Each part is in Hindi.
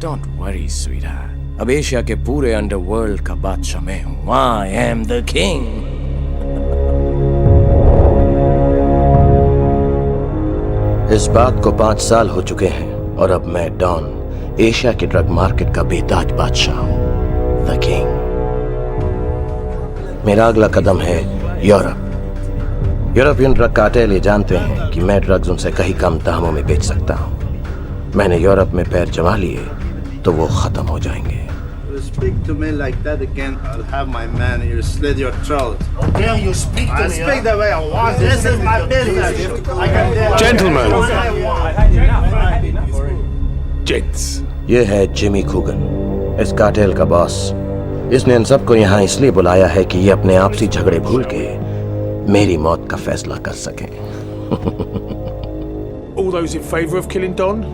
Don't worry, sweetheart. अब एशिया के पूरे अंडरवर्ल्ड का बादशाह मैं हूँ. I am the king. इस बात को 5 साल हो चुके हैं और अब मैं डॉन, एशिया के ड्रग मार्केट का बेताज बादशाह हूँ. The king. मेरा अगला कदम है यूरोप. यूरोपियन ड्रग कार्टेल ये जानते हैं कि मैं ड्रग्स उनसे कहीं कम दामों में बेच सकता हूँ. मैंने यूरोप में पैर जमा लिए तो वो खत्म हो जाएंगे. Speak to me like that again, I'll have my man here slit your throat. How dare you speak to me? I speak the way I want. This is my business. I can do Gentlemen. Gents. ये है जिमी कूगन, इस कार्टेल का बॉस. इसने इन सबको यहाँ इसलिए बुलाया है कि ये अपने आपसी झगड़े भूल के मेरी मौत का फैसला कर सकें. All those in favor of killing Don?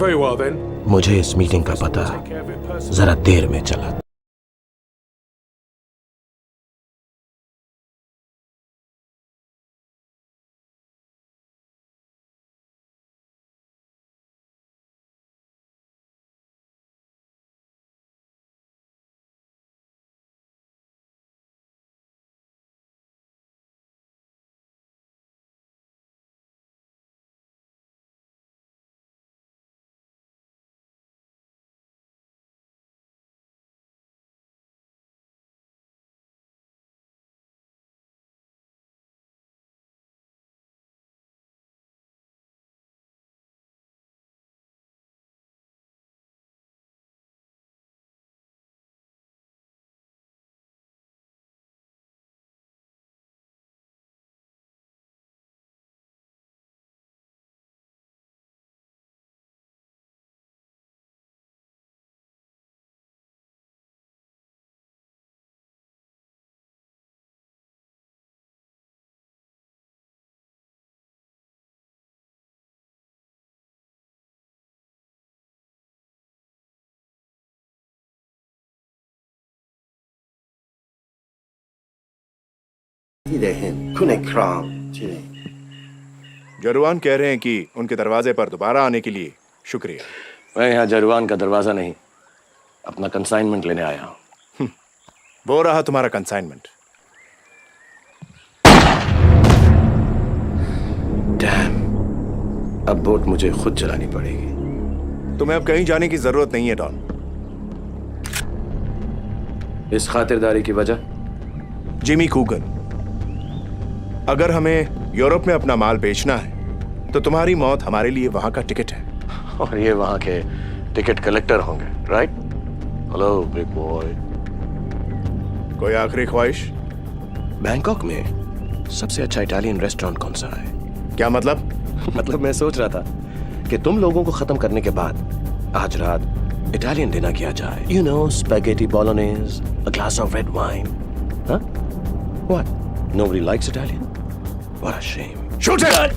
Very well then. मुझे इस मीटिंग का पता जरा देर में चला. जरवान कह रहे हैं कि उनके दरवाजे पर दोबारा आने के लिए शुक्रिया. मैं यहाँ जरवान का दरवाजा नहीं, अपना कंसाइनमेंट लेने आया हूँ. वो रहा तुम्हारा कंसाइनमेंट. डैम, अब बोट मुझे खुद चलानी पड़ेगी. तुम्हें अब कहीं जाने की जरूरत नहीं है डॉन. इस खातिरदारी की वजह? जिमी कूगन, अगर हमें यूरोप में अपना माल बेचना है तो तुम्हारी मौत हमारे लिए वहां का टिकट है. और ये वहां के टिकट कलेक्टर होंगे, राइट? Hello big boy. कोई आखिरी ख्वाहिश? बैंकॉक में सबसे अच्छा इटालियन रेस्टोरेंट कौन सा है? क्या मतलब? मतलब मैं सोच रहा था कि तुम लोगों को खत्म करने के बाद आज रात इटालियन डिनर किया जाए. You know, spaghetti bolognese, a glass of red wine. हाँ? What? Nobody likes Italian? What a shame. Shoot it!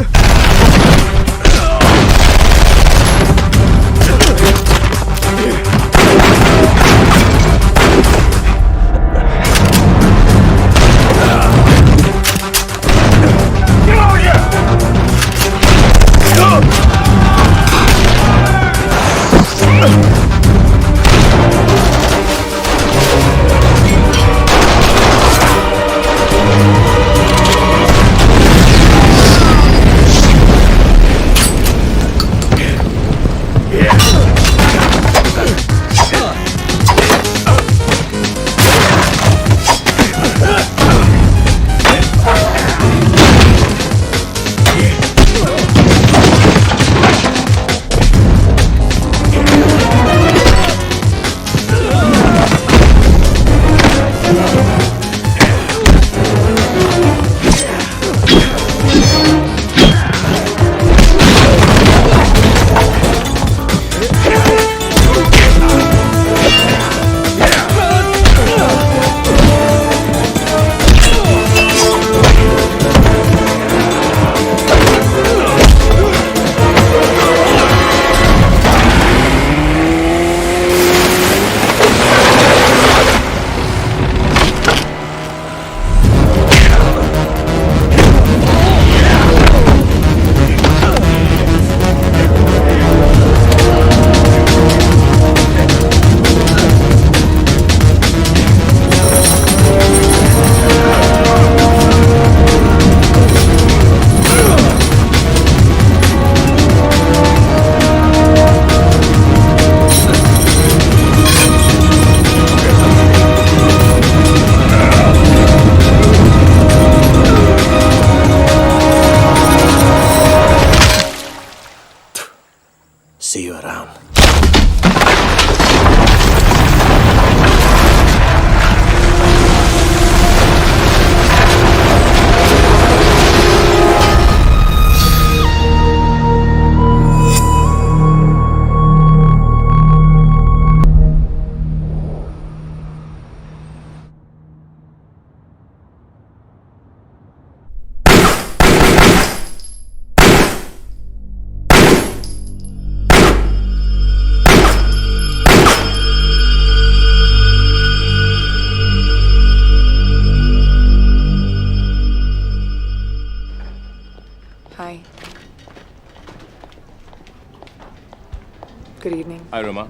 Good evening. Hi Roma.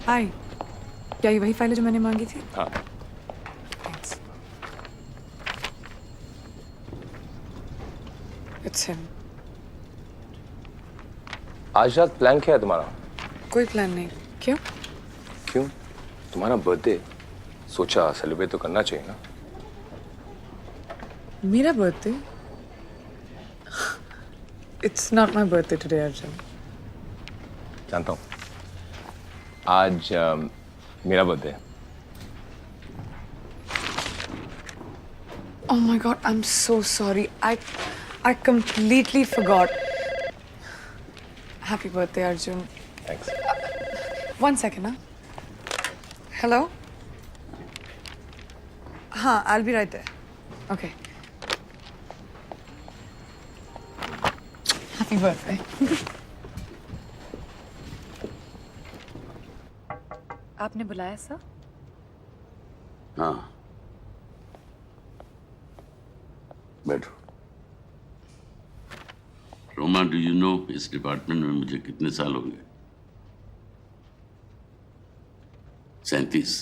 Hi, क्या ये वही फाइल है जो मैंने मांगी थी? हाँ। थैंक्स। It's him. आज रात प्लान क्या है तुम्हारा? कोई प्लान नहीं। क्यों? क्यों? तुम्हारा बर्थडे, सोचा सेलिब्रेट तो करना चाहिए ना। मेरा birthday? It's not my birthday today Arjun. जानता हूँ, आज मेरा बर्थडे है। Oh my God, I'm so sorry. I completely forgot. Happy birthday, Arjun. Thanks. 1 second, huh? Hello? हाँ, I'll be right there. Okay. Happy birthday. आपने बुलाया सर? हाँ, बैठो। रोमा, डू यू नो इस डिपार्टमेंट में मुझे कितने साल हो गए? 37।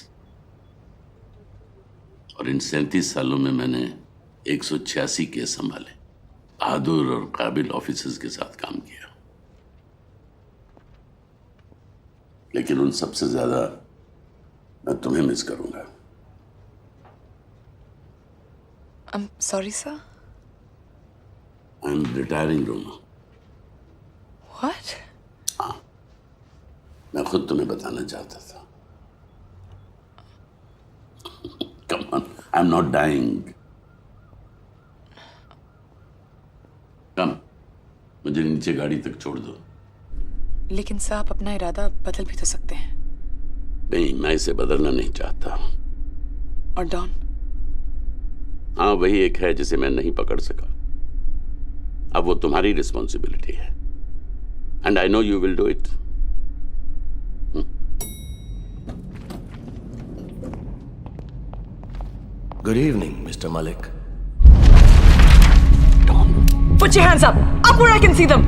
और इन 37 सालों में मैंने 186 केस संभाले, बहादुर और काबिल ऑफिसर्स के साथ काम किया। लेकिन उन सबसे ज्यादा मैं तुम्हें मिस करूंगा। I'm sorry, sir. I am retiring Roma. What? मैं खुद तुम्हें बताना चाहता था। Come on, I am not dying. Come, मुझे नीचे गाड़ी तक छोड़ दो। लेकिन सर, आप अपना इरादा बदल भी तो सकते हैं। नहीं, मैं इसे बदलना नहीं चाहता। और डॉन? हाँ, वही एक है जिसे मैं नहीं पकड़ सका। अब वो तुम्हारी रिस्पॉन्सिबिलिटी है, and I know you will do it. Good evening mister Malik. Put your hands up! Up where I can see them!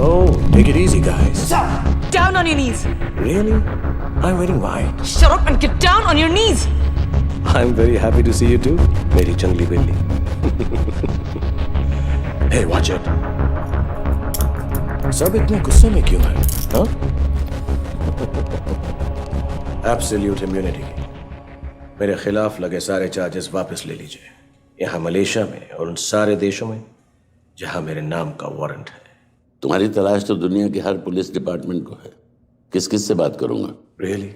Oh, take it easy, guys. Down on your knees! Really? I'm wearing white. Shut up and get down on your knees! I'm very happy to see you too, मेरी चंगली बिल्ली। Hey, watch it. सब इतने गुस्से में क्यों हैं? हाँ? Absolute immunity। मेरे खिलाफ लगे सारे चार्जेस वापस ले लीजिए। यहाँ मलेशिया में और उन सारे देशों में जहाँ मेरे नाम का वारंट है। तुम्हारी तलाश तो दुनिया के हर पुलिस डिपार्टमेंट को है। किस किस से बात करूंगा? Really?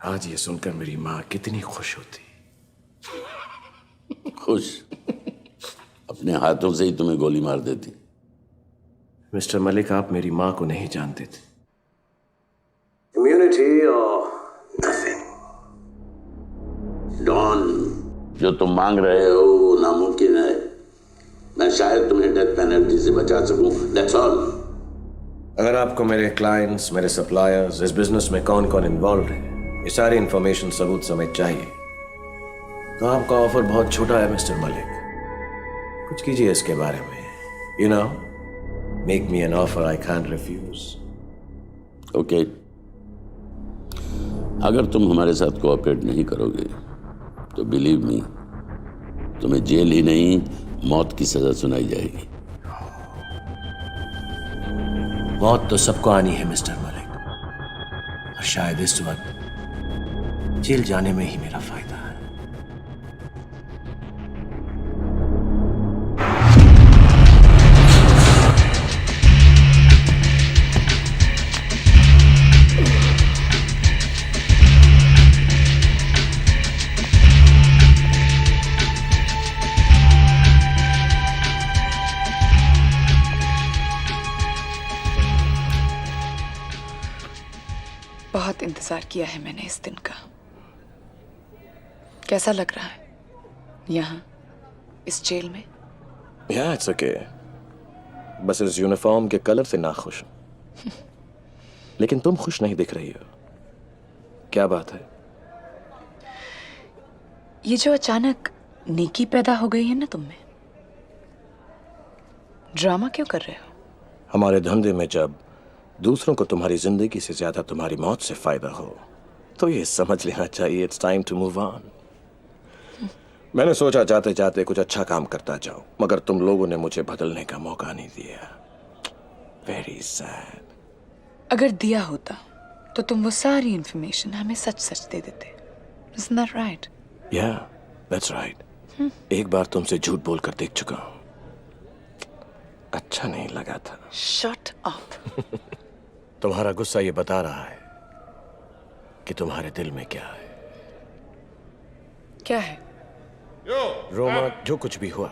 आज ये सुनकर मेरी माँ कितनी खुश होती। खुश? अपने हाथों से ही तुम्हें गोली मार देती। मिस्टर मलिक, आप मेरी माँ को नहीं जानते थे। इम्यूनिटी और नथिंग। डॉन, जो तुम मांग रहे हो वो नामुमकिन है। मैं शायद तुम्हें डेथ पेनल्टी से बचा सकूं, दैट्स ऑल। अगर आपको मेरे क्लाइंट्स, मेरे सप्लायर्स, इस बिजनेस में कौन कौन इन्वॉल्व है, ये सारी इंफॉर्मेशन सबूत समेत चाहिए, तो आपका ऑफर बहुत छोटा है मिस्टर मलिक। कुछ कीजिए इसके बारे में। You know, make me an offer I can't refuse. Okay, अगर तुम हमारे साथ कोऑपरेट नहीं करोगे तो बिलीव मी, तुम्हें जेल ही नहीं मौत की सजा सुनाई जाएगी। मौत तो सबको आनी है मिस्टर मलिक, और शायद इस वक्त जेल जाने में ही मेरा फायदा है। बहुत इंतजार किया है मैंने इस दिन का। कैसा लग रहा है यहाँ इस जेल में? Yeah, it's okay. बस इस यूनिफॉर्म के कलर से नाखुश हूं। लेकिन तुम खुश नहीं दिख रही हो, क्या बात है? ये जो अचानक नेकी पैदा हो गई है ना तुम में, ड्रामा क्यों कर रहे हो? हमारे धंधे में जब दूसरों को तुम्हारी जिंदगी से ज्यादा तुम्हारी मौत से फायदा हो तो ये समझ लेना चाहिए it's time to move on. मैंने सोचा जाते जाते कुछ अच्छा काम करता जाऊं, मगर तुम लोगों ने मुझे बदलने का मौका नहीं दिया। Very sad. अगर दिया होता तो तुम वो सारी इंफॉर्मेशन हमें सच सच दे देते। Isn't that right? या दैट्स राइट। एक बार तुमसे झूठ बोलकर देख चुका हूं, अच्छा नहीं लगा था। Shut up. तुम्हारा गुस्सा ये बता रहा है कि तुम्हारे दिल में क्या है। क्या है? रोमा, जो कुछ भी हुआ,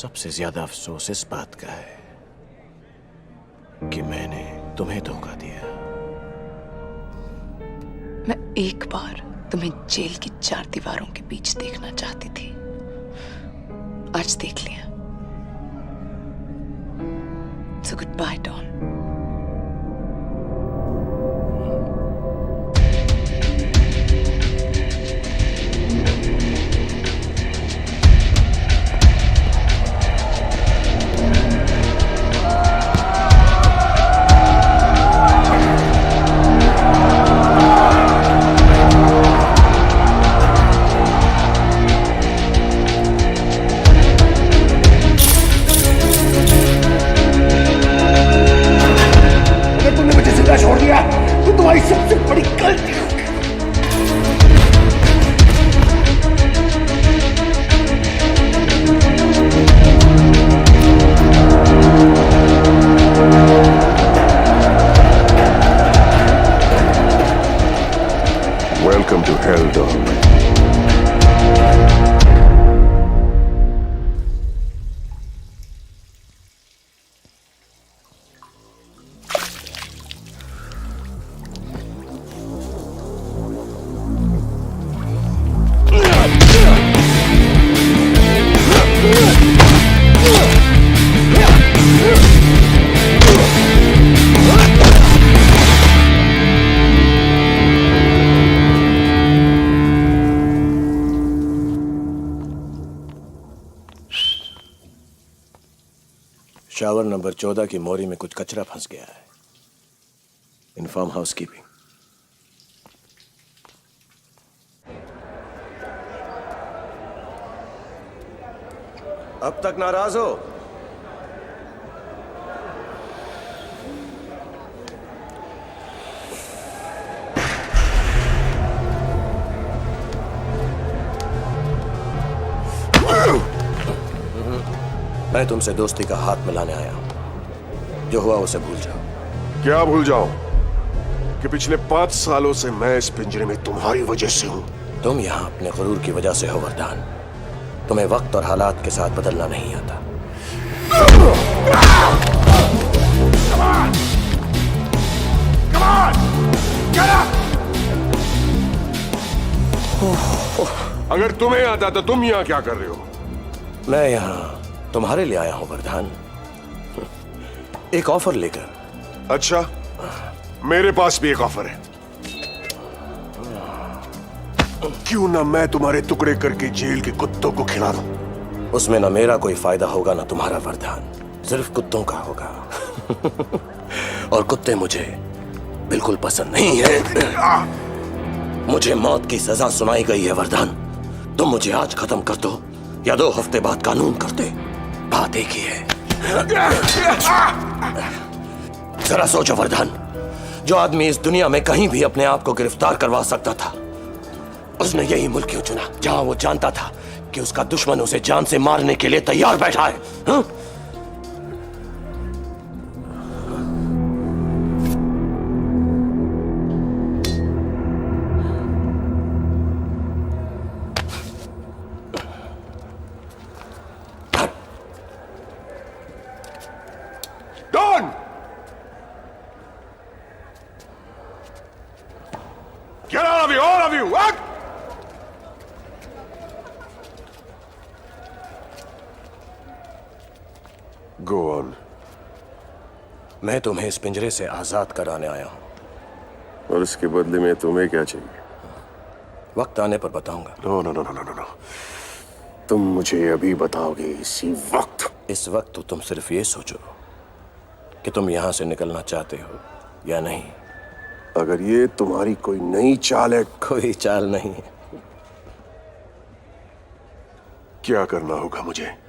सबसे ज्यादा अफसोस इस बात का है कि मैंने तुम्हें धोखा दिया। मैं एक बार तुम्हें जेल की 4 दीवारों के बीच देखना चाहती थी, आज देख लिया। So goodbye, Don. छोड़ दिया तो तुम्हारी सबसे बड़ी गलती होगी। Welcome to hell dog. Shower number 14 की मोरी में कुछ कचरा फंस गया है। Inform housekeeping. अब तक नाराज हो? मैं तुमसे दोस्ती का हाथ मिलाने आया हूं। जो हुआ उसे भूल जाओ। क्या भूल जाऊं कि पिछले 5 सालों से मैं इस पिंजरे में तुम्हारी वजह से हूं। तुम यहां अपने गुरूर की वजह से हो वरदान। तुम्हें वक्त और हालात के साथ बदलना नहीं आता। अगर तुम्हें आता तो तुम यहां क्या कर रहे हो? मैं यहां तुम्हारे लिए आया हूं वरदान, एक ऑफर लेकर। अच्छा, मेरे पास भी एक ऑफर है। क्यों ना मैं तुम्हारे टुकड़े करके जेल के कुत्तों को खिला दूं? उसमें ना मेरा कोई फायदा होगा ना तुम्हारा वरदान, सिर्फ कुत्तों का होगा। और कुत्ते मुझे बिल्कुल पसंद नहीं है। मुझे मौत की सजा सुनाई गई है वरदान। तुम मुझे आज खत्म कर दो या 2 हफ्ते बाद कानून करते, बात एक ही है। जरा सोचो वरदान, जो आदमी इस दुनिया में कहीं भी अपने आप को गिरफ्तार करवा सकता था, उसने यही मुल्क क्यों चुना जहां वो जानता था कि उसका दुश्मन उसे जान से मारने के लिए तैयार बैठा है? हा? Don! Get out of here, all of you! What? Go on. मैं तुम्हें इस पिंजरे से आजाद कराने आया हूं। और इसके बदले में तुम्हें क्या चाहिए? वक्त आने पर बताऊंगा। No no no no no no, तुम मुझे अभी बताओगे इसी वक्त। इस वक्त तो तुम सिर्फ ये सोचो कि तुम यहां से निकलना चाहते हो या नहीं। अगर ये तुम्हारी कोई नई चाल है, कोई चाल नहीं है। क्या करना होगा मुझे?